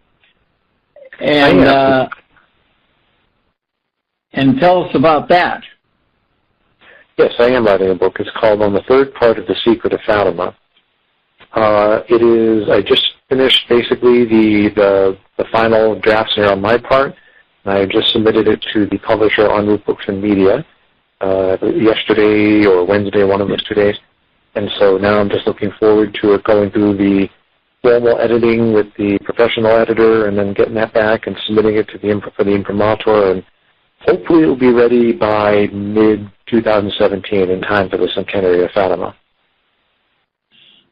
Speaker 2: and tell us about that.
Speaker 3: Yes, I am writing a book. It's called On the Third Part of the Secret of Fatima. I just finished basically the final drafts here on my part. I just submitted it to the publisher En Route Books and Media yesterday or Wednesday, one of those 2 days. And so now I'm just looking forward to it going through the formal editing with the professional editor and then getting that back and submitting it to for the imprimatur. And hopefully it will be ready by mid-2017 in time for the centenary of Fatima.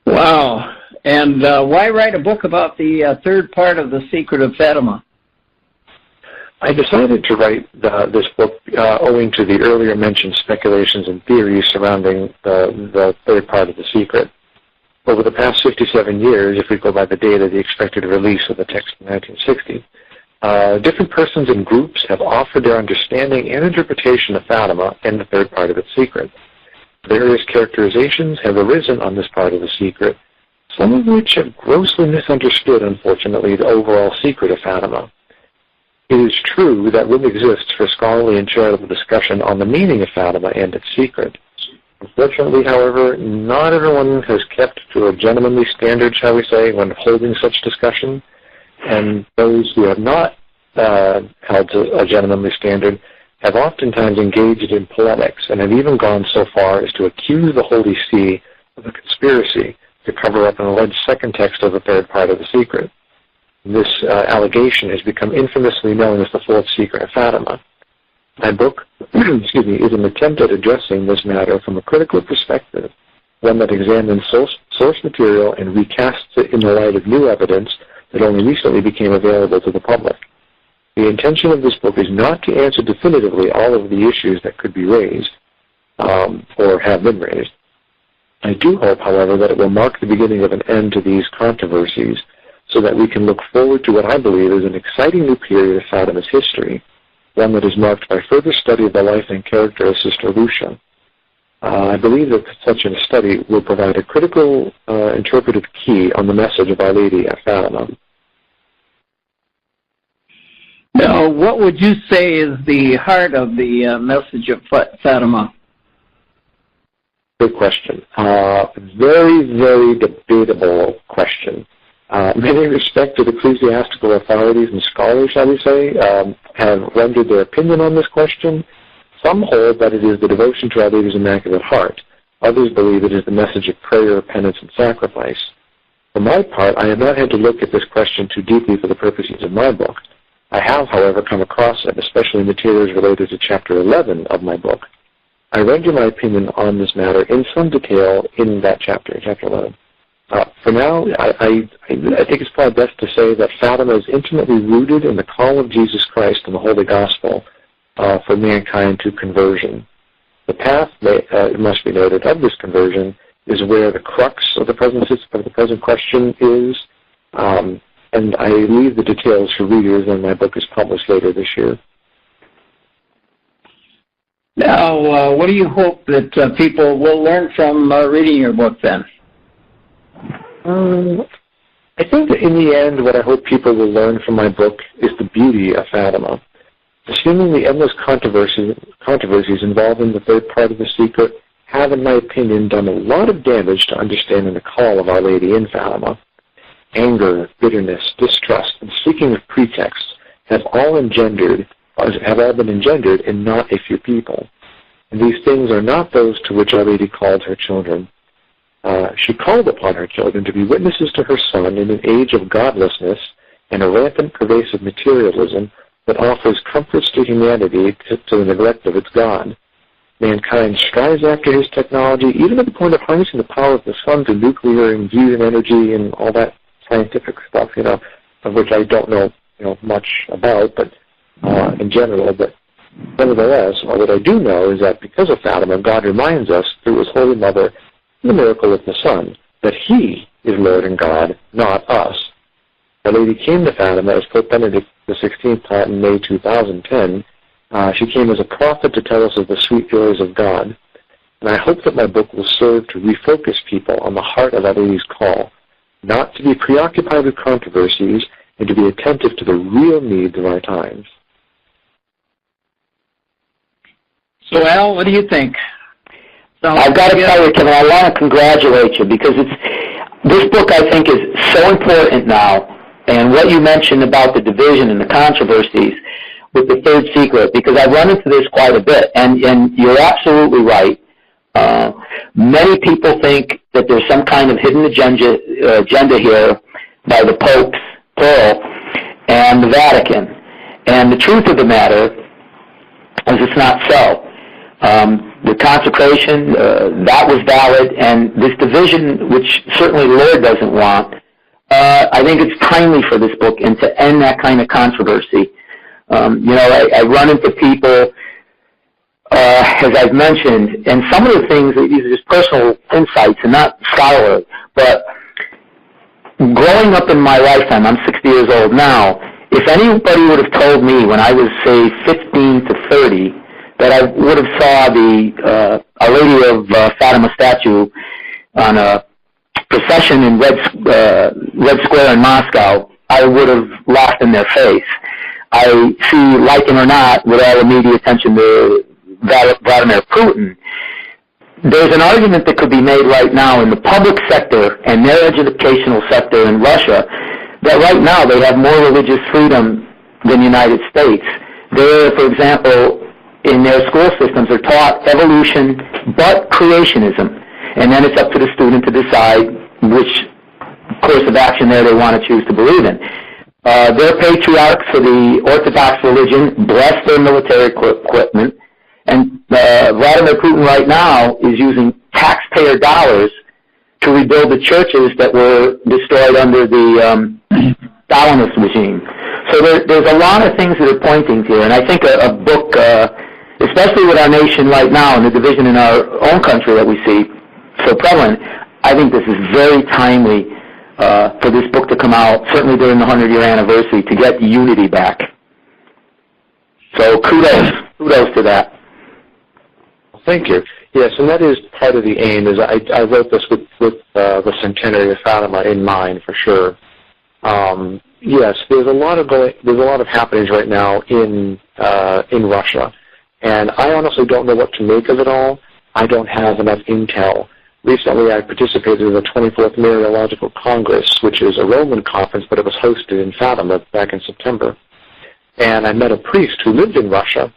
Speaker 2: Wow. And why write a book about the third part of the Secret of Fatima?
Speaker 3: I decided to write this book owing to the earlier mentioned speculations and theories surrounding the third part of The Secret. Over the past 57 years, if we go by the date of the expected release of the text in 1960, different persons and groups have offered their understanding and interpretation of Fatima and the third part of its secret. Various characterizations have arisen on this part of the secret, some of which have grossly misunderstood, unfortunately, the overall secret of Fatima. It is true that room exists for scholarly and charitable discussion on the meaning of Fatima and its secret. Unfortunately, however, not everyone has kept to a gentlemanly standard, shall we say, when holding such discussion, and those who have not held to a gentlemanly standard have oftentimes engaged in polemics and have even gone so far as to accuse the Holy See of a conspiracy to cover up an alleged second text of the third part of the secret. This allegation has become infamously known as the Fourth Secret of Fatima. My book is an attempt at addressing this matter from a critical perspective, one that examines source material and recasts it in the light of new evidence that only recently became available to the public. The intention of this book is not to answer definitively all of the issues that could be raised or have been raised. I do hope, however, that it will mark the beginning of an end to these controversies so that we can look forward to what I believe is an exciting new period of Fatima's history, one that is marked by further study of the life and character of Sister Lucia. I believe that such a study will provide a critical interpretive key on the message of Our Lady at Fatima.
Speaker 2: Now, what would you say is the heart of the message of Fatima?
Speaker 3: Good question. Very, very debatable question. Many respected ecclesiastical authorities and scholars, shall we say, have rendered their opinion on this question. Some hold that it is the devotion to Our Lady's Immaculate Heart. Others believe it is the message of prayer, penance, and sacrifice. For my part, I have not had to look at this question too deeply for the purposes of my book. I have, however, come across it, especially materials related to Chapter 11 of my book. I render my opinion on this matter in some detail in that chapter, Chapter 11. For now, I think it's probably best to say that Fatima is intimately rooted in the call of Jesus Christ and the Holy Gospel for mankind to conversion. The path, it must be noted, of this conversion is where the crux of the present question is, and I leave the details for readers when my book is published later this year.
Speaker 2: Now, what do you hope that people will learn from reading your book then?
Speaker 3: I think that in the end, what I hope people will learn from my book is the beauty of Fatima. Assuming the endless controversies involving the third part of the secret have, in my opinion, done a lot of damage to understanding the call of Our Lady in Fatima. Anger, bitterness, distrust, and seeking of pretexts have all been engendered in not a few people. And these things are not those to which Our Lady called her children. She called upon her children to be witnesses to her Son in an age of godlessness and a rampant, pervasive materialism that offers comforts to humanity to the neglect of its God. Mankind strives after his technology, even to the point of harnessing the power of the sun to nuclear and fusion energy and all that scientific stuff, of which I don't know, much about, but in general. But nevertheless, what I do know is that because of Fatima, God reminds us through His Holy Mother, the miracle of the Son, that He is Lord and God, not us. Our Lady came to Fatima, as Pope Benedict XVI taught in May 2010. She came as a prophet to tell us of the sweet joys of God. And I hope that my book will serve to refocus people on the heart of Our Lady's call, not to be preoccupied with controversies and to be attentive to the real needs of our times.
Speaker 2: So, Al, what do you think?
Speaker 4: I've got to tell you, Kevin, I want to congratulate you because this book, I think, is so important now. And what you mentioned about the division and the controversies with the third secret, because I've run into this quite a bit, and you're absolutely right. Many people think that there's some kind of hidden agenda here by the popes, plural, and the Vatican. And the truth of the matter is it's not so. The consecration, that was valid, and this division, which certainly the Lord doesn't want, I think it's timely for this book and to end that kind of controversy. I run into people, as I've mentioned, and some of the things, these are just personal insights and not scholarly, but growing up in my lifetime, I'm 60 years old now, if anybody would have told me when I was, say, 15 to 30, that I would have saw the Our Lady of Fatima statue on a procession in Red Square in Moscow, I would have laughed in their face. I see, like it or not, with all the media attention to Vladimir Putin, there's an argument that could be made right now in the public sector and their educational sector in Russia that right now they have more religious freedom than the United States. They, for example, in their school systems are taught evolution but creationism, and then it's up to the student to decide which course of action there they want to choose to believe in. Their patriarchs for the Orthodox religion bless their military equipment, and Vladimir Putin right now is using taxpayer dollars to rebuild the churches that were destroyed under the Stalinist regime. So there's a lot of things that are pointing here, and I think a book, especially with our nation right now and the division in our own country that we see so prevalent, I think this is very timely for this book to come out, certainly during the 100-year anniversary, to get unity back. So kudos to that.
Speaker 3: Thank you. Yes, and that is part of the aim. Is I wrote this with the centenary of Fatima in mind, for sure. Yes, there's a lot of happenings right now in Russia, and I honestly don't know what to make of it all. I don't have enough intel. Recently, I participated in the 24th Mariological Congress, which is a Roman conference, but it was hosted in Fatima back in September. And I met a priest who lived in Russia,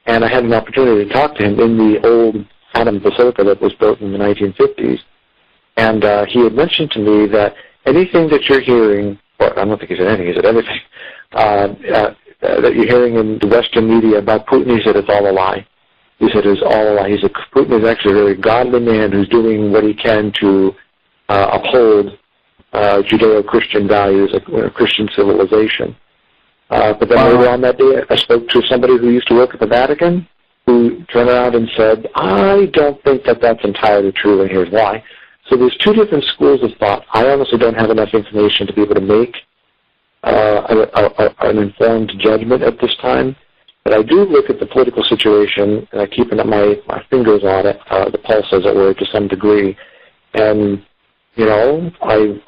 Speaker 3: and I had an opportunity to talk to him in the old Fatima Basilica that was built in the 1950s. And he had mentioned to me that anything that you're hearing, or I don't think he said anything, he said everything, that you're hearing in the Western media about Putin, he said it's all a lie. He said it's all a lie. He said Putin is actually a very godly man who's doing what he can to uphold Judeo-Christian values, Christian civilization. But then later on that day, I spoke to somebody who used to work at the Vatican, who turned around and said, I don't think that that's entirely true, and here's why. So there's two different schools of thought. I honestly don't have enough information to be able to make an informed judgment at this time. But I do look at the political situation, and I keep my fingers on it, the pulse, as it were, to some degree. And, you know, I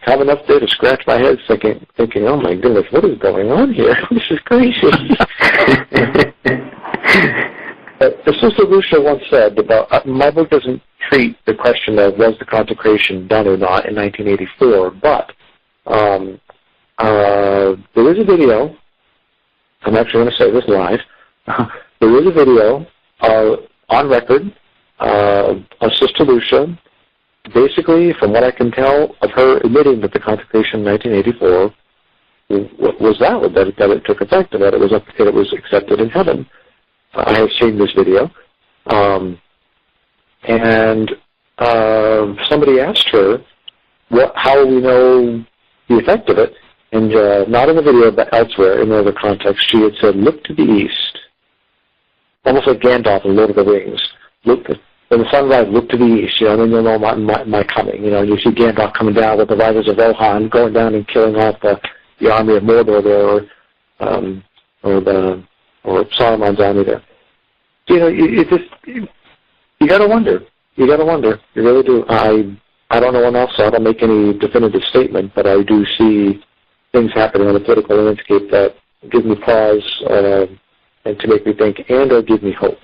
Speaker 3: have enough there to scratch my head thinking, oh, my goodness, what is going on here? This is crazy. As Sister Lucia once said, about my book doesn't treat the question of was the consecration done or not in 1984, but there is a video. I'm actually going to say this live. There is a video on record of Sister Lucia, basically, from what I can tell, of her admitting that the consecration in 1984 was valid, that it took effect, and that it was accepted in heaven. I have seen this video, and somebody asked her, how will we know the effect of it? And not in the video, but elsewhere, in another context, she had said, look to the east. Almost like Gandalf in Lord of the Rings. When the sun rises, look to the east, and then you'll know my coming. You know, you see Gandalf coming down with the riders of Rohan, going down and killing off the army of Mordor there, or Saruman's army there. You know, you gotta wonder. You gotta wonder. You really do. I don't know enough, so I don't make any definitive statement, but I do see things happening on the political landscape that give me pause and to make me think and or give me hope.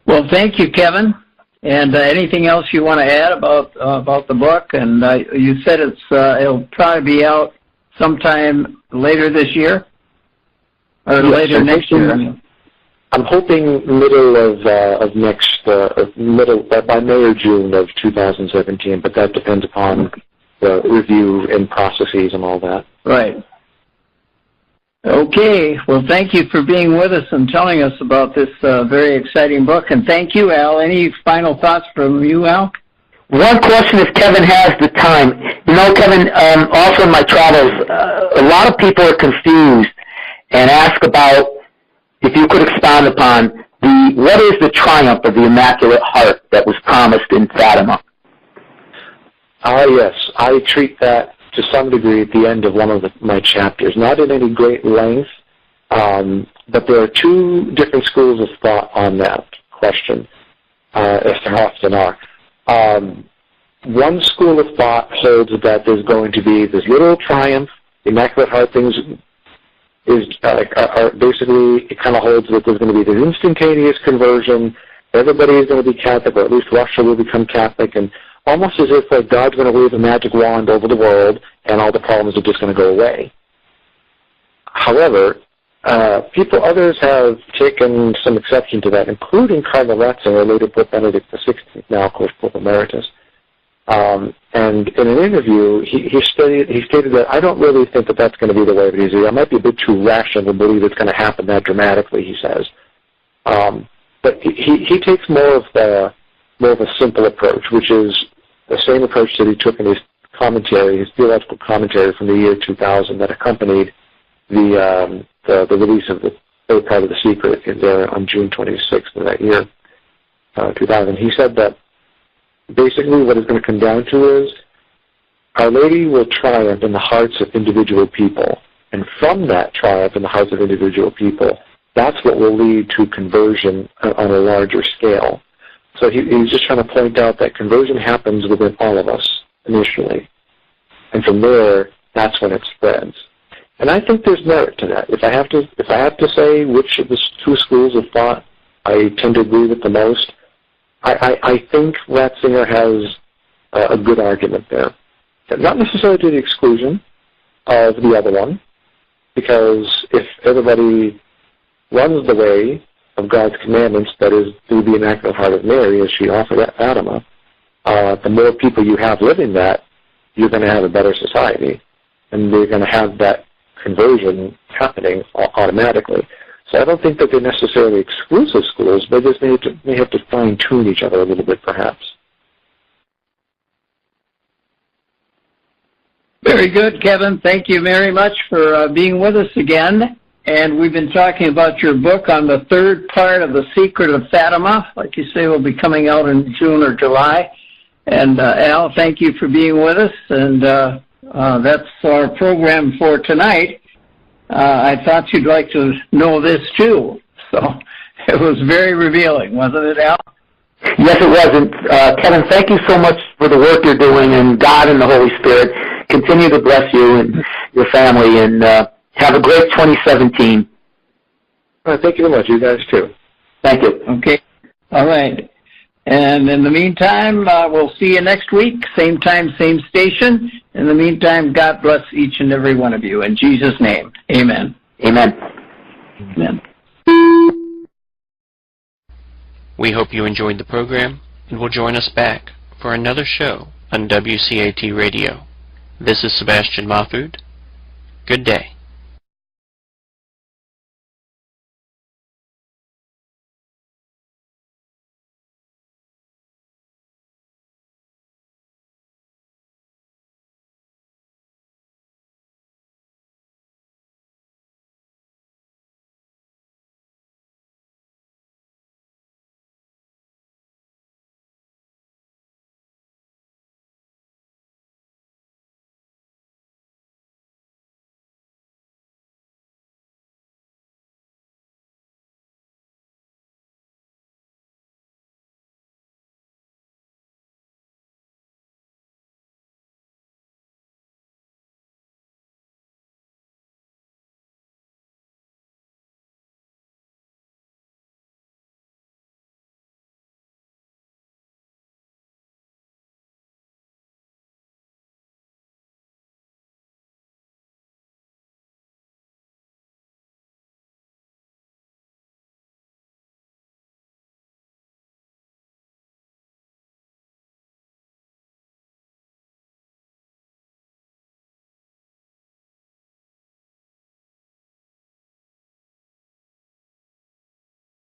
Speaker 2: Well, thank you, Kevin. And anything else you want to add about the book? And you said it'll probably be out sometime later this year, or later next year.
Speaker 3: I'm hoping middle of next, by May or June of 2017, but that depends upon the review and processes and all that.
Speaker 2: Right. Okay. Well, thank you for being with us and telling us about this very exciting book. And thank you, Al. Any final thoughts from you, Al?
Speaker 4: One question, if Kevin has the time. You know, Kevin, also in my travels, a lot of people are confused and ask about, if you could expound upon, what is the triumph of the Immaculate Heart that was promised in Fatima?
Speaker 3: Yes, I treat that to some degree at the end of one of my chapters, not in any great length, but there are two different schools of thought on that question, as there often are. One school of thought holds that there's going to be this little triumph. The Immaculate Heart things basically, it kind of holds that there's going to be this instantaneous conversion. Everybody is going to be Catholic, or at least Russia will become Catholic, and almost as if like God's going to wave a magic wand over the world and all the problems are just going to go away. However, others have taken some exception to that, including Cardinal Ratzinger, later Pope Benedict XVI, now of course Pope Emeritus. And in an interview, he stated that I don't really think that that's going to be the way of it is. I might be a bit too rational to believe it's going to happen that dramatically, he says. But he takes more of a simple approach, which is the same approach that he took in his commentary, his theological commentary from the year 2000 that accompanied the release of the third part of The Secret there on June 26th of that year, 2000. He said that basically what it's going to come down to is Our Lady will triumph in the hearts of individual people, and from that triumph in the hearts of individual people, that's what will lead to conversion on a larger scale. So he's just trying to point out that conversion happens within all of us initially, and from there, that's when it spreads. And I think there's merit to that. If I have to say which of the two schools of thought I tend to agree with the most, I think Ratzinger has a good argument there. Not necessarily to the exclusion of the other one, because if everybody runs the way of God's commandments, that is, through the Immaculate Heart of Mary, as she offered at Fatima, the more people you have living that, you're going to have a better society, and you're going to have that conversion happening automatically. So I don't think that they're necessarily exclusive schools, but just may have to fine-tune each other a little bit, perhaps.
Speaker 2: Very good, Kevin. Thank you very much for being with us again. And we've been talking about your book on the third part of The Secret of Fatima. Like you say, will be coming out in June or July. And Al, thank you for being with us. And that's our program for tonight. I thought you'd like to know this too. So it was very revealing, wasn't it, Al?
Speaker 4: Yes, it was. And Kevin, thank you so much for the work you're doing, and God and the Holy Spirit continue to bless you and your family, and have a great 2017.
Speaker 3: Thank you very much. You guys too.
Speaker 4: Thank you.
Speaker 2: Okay. All right. And in the meantime, we'll see you next week, same time, same station. In the meantime, God bless each and every one of you. In Jesus' name, amen.
Speaker 4: Amen.
Speaker 2: Amen.
Speaker 1: We hope you enjoyed the program and will join us back for another show on WCAT Radio. This is Sebastian Mahfood. Good day.